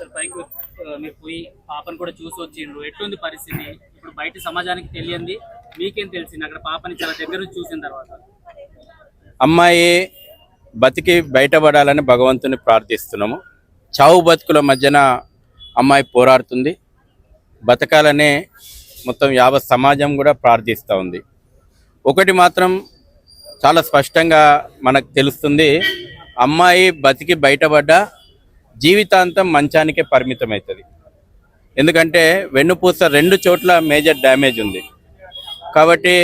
ఒకసారి పైకి మీరు పోయి పాపను కూడా చూసి వచ్చిండ్రు, ఎట్లుంది పరిస్థితి? ఇప్పుడు బయట సమాజానికి తెలియంది, మీకేం తెలిసింది అక్కడ పాపని చాలా దగ్గర నుంచి చూసిన తర్వాత? అమ్మాయి బతికి బయటపడాలని భగవంతుని ప్రార్థిస్తున్నాము. చావు బతుకుల మధ్యన అమ్మాయి పోరాడుతుంది. బతకాలనే మొత్తం యావత్ సమాజం కూడా ప్రార్థిస్తూ ఉంది. ఒకటి మాత్రం చాలా స్పష్టంగా మనకు తెలుస్తుంది, అమ్మాయి బతికి బయటపడ్డా జీవితాంతం మంచానికే పరిమితమవుతుంది. ఎందుకంటే వెన్నుపూస 2 చోట్ల మేజర్ డ్యామేజ్ ఉంది. కాబట్టి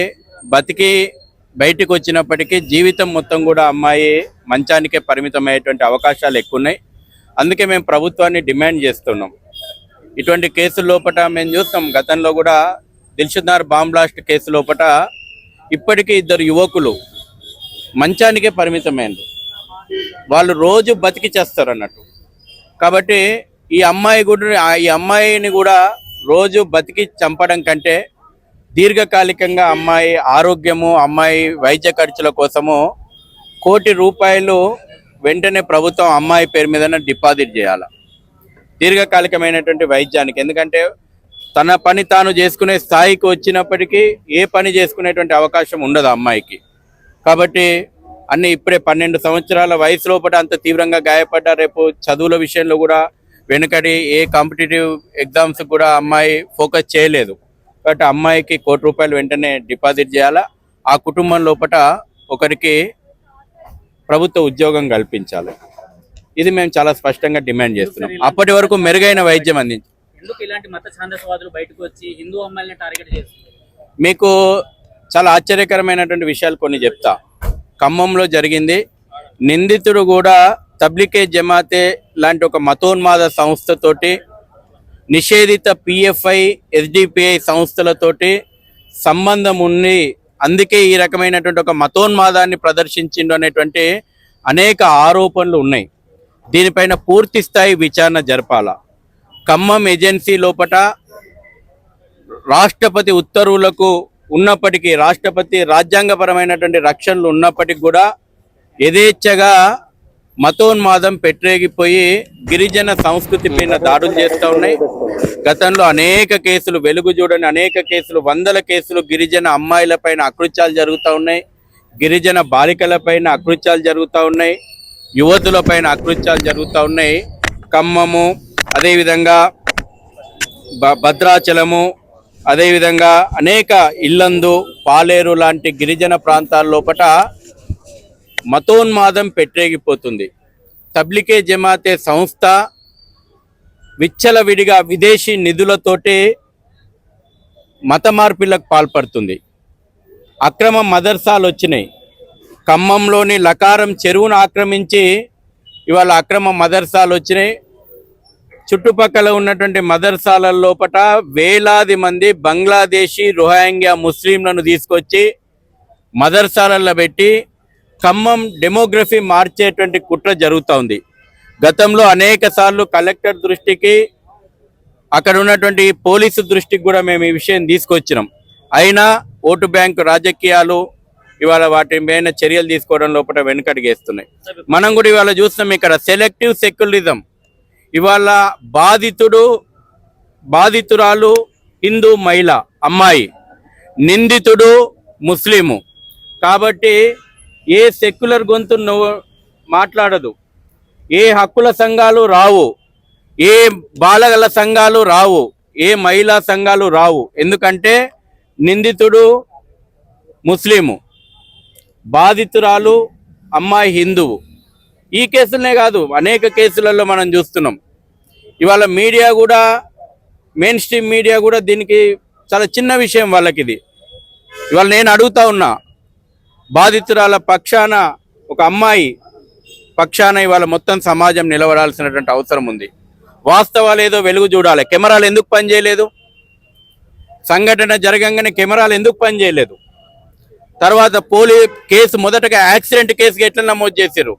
బతికి బయటికి వచ్చినప్పటికీ జీవితం మొత్తం కూడా అమ్మాయి మంచానికే పరిమితమయ్యేటువంటి అవకాశాలు ఎక్కువ ఉన్నాయి. అందుకే మేము ప్రభుత్వాన్ని డిమాండ్ చేస్తున్నాం. ఇటువంటి కేసుల లోపల మేము చూస్తాం, గతంలో కూడా దిల్షుఖ్నగర్ బాంబ్ బ్లాస్ట్ కేసు లోపల ఇప్పటికీ 2 యువకులు మంచానికే పరిమితమైనరు. వాళ్ళు రోజు బతికి చేస్తారు అన్నట్టు. కాబట్టి ఈ అమ్మాయిని కూడా రోజు బతికి చంపడం కంటే దీర్ఘకాలికంగా అమ్మాయి ఆరోగ్యము, అమ్మాయి వైద్య ఖర్చుల కోసము ₹1 కోటి వెంటనే ప్రభుత్వం అమ్మాయి పేరు మీద డిపాజిట్ చేయాలి దీర్ఘకాలికమైనటువంటి వైద్యానికి. ఎందుకంటే తన పని తాను చేసుకునే స్థాయికి వచ్చినప్పటికీ ఏ పని చేసుకునేటువంటి అవకాశం ఉండదు అమ్మాయికి. కాబట్టి ఇప్పుడే 12 సంవత్సరాల వయసు లోపల అంత తీవ్రంగా గాయపడ్డా రేపు చదువుల విషయంలో కూడా వెనుకడి ఏ కాంపిటేటివ్ ఎగ్జామ్స్ కూడా అమ్మాయి ఫోకస్ చేయలేదు. కాబట్టి అమ్మాయికి ₹1 కోటి వెంటనే డిపాజిట్ చేయాలా. ఆ కుటుంబం లోపల ఒకరికి ప్రభుత్వ ఉద్యోగం కల్పించాలి. ఇది మేము చాలా స్పష్టంగా డిమాండ్ చేస్తున్నాం. అప్పటి వరకు మెరుగైన వైద్యం అందించాలి. ఎందుకు ఇలాంటి మత ఛాందసవాదులు బయటకు వచ్చి హిందూ అమ్మాయిలను టార్గెట్ చేస్తున్నారు? మీకు చాలా ఆశ్చర్యకరమైనటువంటి విషయాలు కొన్ని చెప్తా. ఖమ్మంలో జరిగింది. నిందితుడు కూడా తబ్లికే జమాతే లాంటి ఒక మతోన్మాద సంస్థతోటి, నిషేధిత PFI SDPI సంస్థలతోటి సంబంధం ఉంది. అందుకే ఈ రకమైనటువంటి ఒక మతోన్మాదాన్ని ప్రదర్శించిండు అనేటువంటి అనేక ఆరోపణలు ఉన్నాయి. దీనిపైన పూర్తి స్థాయి విచారణ జరపాల. ఖమ్మం ఏజెన్సీ లోపల రాష్ట్రపతి ఉత్తర్వులకు ఉన్నప్పటికీ, రాష్ట్రపతి రాజ్యాంగపరమైనటువంటి రక్షణలు ఉన్నప్పటికీ కూడా యథేచ్ఛగా మతోన్మాదం పెట్టరేగిపోయి గిరిజన సంస్కృతి పైన దాడులు చేస్తూ ఉన్నాయి. గతంలో అనేక కేసులు, వెలుగు చూడని అనేక కేసులు, 100 కేసులు గిరిజన అమ్మాయిలపైన అకృత్యాలు జరుగుతూ ఉన్నాయి. గిరిజన బాలికలపైన అకృత్యాలు జరుగుతూ ఉన్నాయి. యువతులపైన అకృత్యాలు జరుగుతూ ఉన్నాయి. ఖమ్మము, అదేవిధంగా భద్రాచలము, అదేవిధంగా అనేక ఇల్లందు, పాలేరు లాంటి గిరిజన ప్రాంతాల లోపల మతోన్మాదం పెట్టరేగిపోతుంది. తబ్లికే జమాతే సంస్థ విచ్చలవిడిగా విదేశీ నిధులతోటి మత మార్పిళ్లకు పాల్పడుతుంది. అక్రమ మదర్సాలు వచ్చినాయి. ఖమ్మంలోని లకారం చెరువును ఆక్రమించి ఇవాళ అక్రమ మదర్సాలు వచ్చినాయి. చుట్టుపక్కల ఉన్నటువంటి మదర్సాల లోపల వేలాది మంది బంగ్లాదేశీ, రోహింగ్యా ముస్లింలను తీసుకొచ్చి మదర్సాలలో పెట్టి ఖమ్మం డెమోగ్రఫీ మార్చేటువంటి కుట్ర జరుగుతూ ఉంది. గతంలో అనేక సార్లు కలెక్టర్ దృష్టికి, అక్కడ ఉన్నటువంటి పోలీసు దృష్టికి కూడా మేము ఈ విషయం తీసుకొచ్చినాం. అయినా ఓటు బ్యాంకు రాజకీయాలు ఇవాళ వాటి మీద చర్యలు తీసుకోవడం లోపల వెనుకడిగేస్తున్నాయి. మనం కూడా ఇవాళ చూస్తున్నాం, ఇక్కడ సెలెక్టివ్ సెక్యులరిజం. ఇవాళ బాధితురాలు హిందూ మహిళ అమ్మాయి, నిందితుడు ముస్లిము. కాబట్టి ఏ సెక్యులర్ గొంతు మాట్లాడదు, ఏ హక్కుల సంఘాలు రావు, ఏ బాలల సంఘాలు రావు, ఏ మహిళా సంఘాలు రావు. ఎందుకంటే నిందితుడు ముస్లిము, బాధితురాలు అమ్మాయి హిందువు. ఈ కేసులనే కాదు, అనేక కేసులలో మనం చూస్తున్నాం. ఇవాళ మీడియా కూడా, మెయిన్ స్ట్రీమ్ మీడియా కూడా దీనికి చాలా చిన్న విషయం వాళ్ళకి ఇది. ఇవాళ నేను అడుగుతా ఉన్నా, బాధితురాల పక్షాన, ఒక అమ్మాయి పక్షాన ఇవాళ మొత్తం సమాజం నిలబడాల్సినటువంటి అవసరం ఉంది. వాస్తవాలు ఏదో వెలుగు చూడాలి. కెమెరాలు ఎందుకు పనిచేయలేదు? సంఘటన జరగంగానే కెమెరాలు ఎందుకు పనిచేయలేదు? తర్వాత కేసు మొదటగా యాక్సిడెంట్ కేసుగా ఎట్లా నమోదు చేశారు?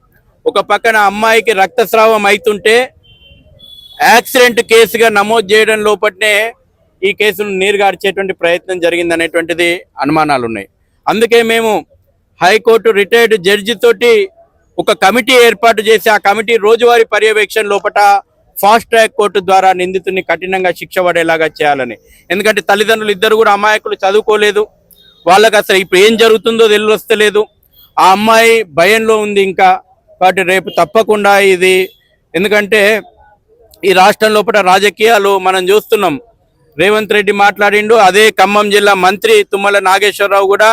ఒక పక్కన అమ్మాయికి రక్తస్రావం అవుతుంటే యాక్సిడెంట్ కేసుగా నమోదు చేయడం లోపలనే ఈ కేసును నీరుగార్చేటువంటి ప్రయత్నం జరిగిందనేటువంటిది అనుమానాలు ఉన్నాయి. అందుకే మేము హైకోర్టు రిటైర్డ్ జడ్జి తోటి ఒక కమిటీ ఏర్పాటు చేసి, ఆ కమిటీ రోజువారీ పర్యవేక్షణ లోపల ఫాస్ట్ ట్రాక్ కోర్టు ద్వారా నిందితుడిని కఠినంగా శిక్ష పడేలాగా చేయాలని. ఎందుకంటే తల్లిదండ్రులు ఇద్దరు కూడా అమాయకులు, చదువుకోలేదు, వాళ్ళకి అసలు ఇప్పుడు ఏం జరుగుతుందో తెలియస్తలేదు. ఆ అమ్మాయి భయంలో ఉంది ఇంకా. కాబట్టి రేపు తప్పకుండా ఇది, ఎందుకంటే ఈ రాష్ట్రం లోపల రాజకీయాలు మనం చూస్తున్నాం. రేవంత్ రెడ్డి మాట్లాడిండు, అదే ఖమ్మం జిల్లా మంత్రి తుమ్మల నాగేశ్వరరావు కూడా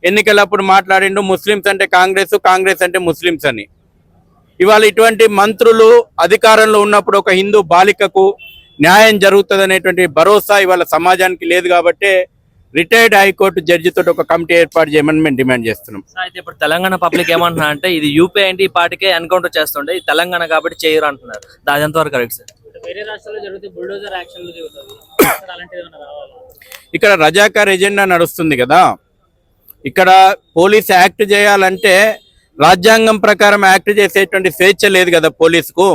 ఎన్నికలప్పుడు మాట్లాడిండు, ముస్లిమ్స్ అంటే కాంగ్రెస్, కాంగ్రెస్ అంటే ముస్లిమ్స్ అని. ఇవాళ ఇటువంటి మంత్రులు అధికారంలో ఉన్నప్పుడు ఒక హిందూ బాలికకు న్యాయం జరుగుతుంది అనేటువంటి భరోసా ఇవాళ సమాజానికి లేదు. కాబట్టి రిటైర్డ్ హైకోర్టు జడ్జితో ఒక కమిటీ ఏర్పాటు చేయమని మేము డిమాండ్ చేస్తున్నాం. అయితే ఇప్పుడు తెలంగాణ పబ్లిక్ ఏమంటున్నారు అంటే ఇది యూపీ ఏంటి, ఈ పార్టీకే ఎన్కౌంటర్ చేస్తుండే, ఇది తెలంగాణ కాబట్టి చేయరు అంటున్నారు. అది ఎంతవరకు కరెక్ట్ సార్? వేరే రాష్ట్రాల్లో జరిగితే బుల్డోజర్ యాక్షన్లు జరుగుతుంది, అలాంటిది ఏమైనా రావాలా? ఇక్కడ రజాకార్ ఎజెండా నడుస్తుంది కదా. ఇక్కడ పోలీస్ యాక్ట్ చేయాలంటే రాజ్యాంగం ప్రకారం యాక్ట్ చేసేటువంటి స్వేచ్ఛ లేదు కదా పోలీసుకు.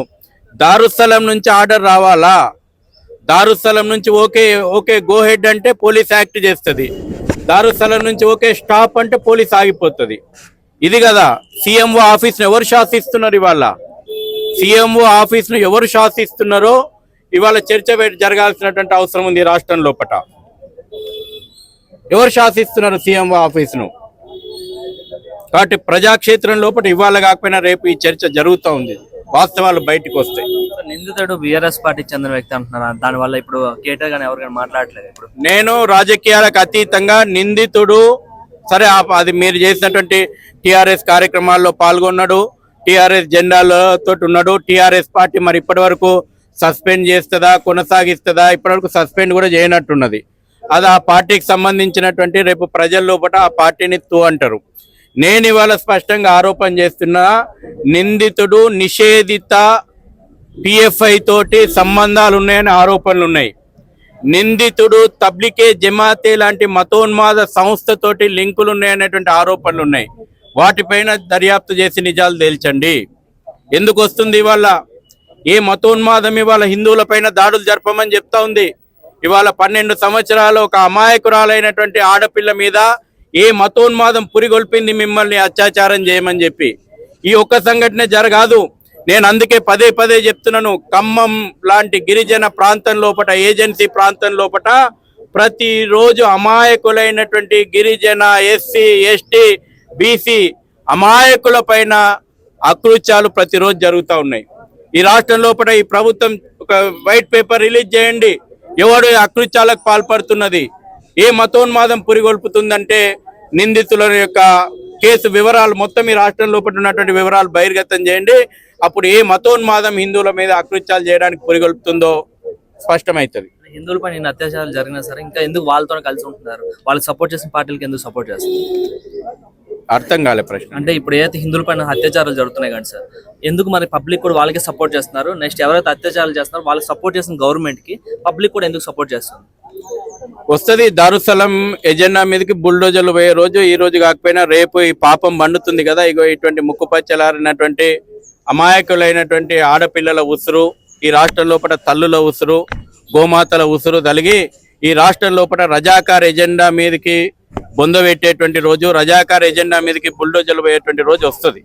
దారుస్థలం నుంచి ఆర్డర్ రావాలా, దారుస్థలం నుంచి ఓకే ఓకే గో హెడ్ అంటే పోలీస్ యాక్ట్ చేస్తుంది, దారుస్థలం నుంచి ఓకే స్టాప్ అంటే పోలీస్ ఆగిపోతుంది. ఇది కదా సీఎంఓ ఆఫీస్ను ఎవరు శాసిస్తున్నారు? ఇవాళ సీఎంఓ ఆఫీస్ను ఎవరు శాసిస్తున్నారో ఇవాళ చర్చ జరగాల్సినటువంటి అవసరం ఉంది. రాష్ట్రం లోపల ఎవరు శాసిస్తున్నారు సీఎంఓ ఆఫీస్ను? కాబట్టి ప్రజాక్షేత్రం లోపల ఇవాళ కాకపోయినా రేపు ఈ చర్చ జరుగుతూ ఉంది, వాస్తవాలు బయటకు వస్తాయి. నిందితుడు బీఆర్ఎస్ పార్టీకి చెందిన వ్యక్తి అంటున్నారు, దానివల్ల ఇప్పుడు కేటీఆర్ గానీ ఎవరికైనా మాట్లాడలేదు. ఇప్పుడు నేను రాజకీయాలకు అతీతంగా నిందితుడు సరే, అది మీరు చేసినటువంటి టీఆర్ఎస్ కార్యక్రమాల్లో పాల్గొన్నాడు, టీఆర్ఎస్ జెండాలతో ఉన్నాడు. టీఆర్ఎస్ పార్టీ మరి ఇప్పటి వరకు సస్పెండ్ చేస్తుందా, కొనసాగిస్తుందా? ఇప్పటివరకు సస్పెండ్ కూడా చేయనట్టున్నది. అది ఆ పార్టీకి సంబంధించినటువంటి, రేపు ప్రజల లోపల ఆ పార్టీని అంటారు. నేను ఇవాళ స్పష్టంగా ఆరోపణ చేస్తున్నా, నిందితుడు నిషేధిత పిఎఫ్ఐ తోటి సంబంధాలు ఉన్నాయని ఆరోపణలు ఉన్నాయి. నిందితుడు తబ్లికే జమాతే లాంటి మతోన్మాద సంస్థతోటి లింకులు ఉన్నాయనేటువంటి ఆరోపణలు ఉన్నాయి. వాటిపైన దర్యాప్తు చేసి నిజాలు తేల్చండి. ఎందుకు వస్తుంది ఇవాళ? ఏ మతోన్మాదం ఇవాళ హిందువుల పైన దాడులు జరపమని చెప్తా ఉంది? ఇవాళ 12 సంవత్సరాలు ఒక అమాయకురాలైనటువంటి ఆడపిల్ల మీద ఏ మతోన్మాదం పురిగొల్పింది మిమ్మల్ని అత్యాచారం చేయమని చెప్పి? ఈ ఒక్క సంఘటన జరగాదు. నేను అందుకే పదే పదే చెప్తున్నాను, ఖమ్మం లాంటి గిరిజన ప్రాంతం లోపల, ఏజెన్సీ ప్రాంతం లోపల ప్రతిరోజు అమాయకులైనటువంటి గిరిజన, ఎస్సీ, ఎస్టీ, బీసీ అమాయకుల పైన అకృత్యాలు ప్రతిరోజు జరుగుతూ ఉన్నాయి. ఈ రాష్ట్రం లోపల ఈ ప్రభుత్వం ఒక వైట్ పేపర్ రిలీజ్ చేయండి, ఎవడు అకృత్యాలకు పాల్పడుతున్నది, ఏ మతోన్మాదం పురిగొల్పుతుందంటే నిందితుల యొక్క కేసు వివరాలు మొత్తం ఈ రాష్ట్రం లోపల ఉన్నటువంటి వివరాలు బహిర్గతం చేయండి. అప్పుడు ఏ మతోన్మాదం హిందువుల మీద అకృత్యాలు చేయడానికి పురిగొల్పుతుందో స్పష్టమవుతుంది. హిందువుల పైన ఇన్ని అత్యాచారాలు జరిగినా సరే ఇంకా ఎందుకు వాళ్ళతో కలిసి ఉంటున్నారు? వాళ్ళకి సపోర్ట్ చేసిన పార్టీలకి ఎందుకు సపోర్ట్ చేస్తారు? అర్థం కాలే ప్రశ్న. అంటే ఇప్పుడు ఏదైతే హిందువుల పైన అత్యాచారాలు జరుగుతున్నాయి కానీ సార్, ఎందుకు మరి పబ్లిక్ కూడా వాళ్ళకే సపోర్ట్ చేస్తున్నారు? నెక్స్ట్ ఎవరైతే అత్యాచారాలు చేస్తున్నారో వాళ్ళకి సపోర్ట్ చేసిన గవర్నమెంట్ కి పబ్లిక్ కూడా ఎందుకు సపోర్ట్ చేస్తుంది? వస్తుంది దారుస్థలం ఎజెండా మీదకి బుల్డోజర్లు పోయే రోజు ఈ రోజు కాకపోయినా రేపు ఈ పాపం మండుతుంది కదా. ఇగో ఇటువంటి ముక్కుపచ్చలారినటువంటి అమాయకులైనటువంటి ఆడపిల్లల ఉసురు, ఈ రాష్ట్రం లోపల తల్లుల ఉసురు, గోమాతల ఉసురు తలిగి ఈ రాష్ట్రం లోపల రజాకార్ ఎజెండా మీదకి బొంద పెట్టేటువంటి రోజు, రజాకార్ ఎజెండా మీదకి బుల్డోజర్లు పోయేటువంటి రోజు వస్తుంది.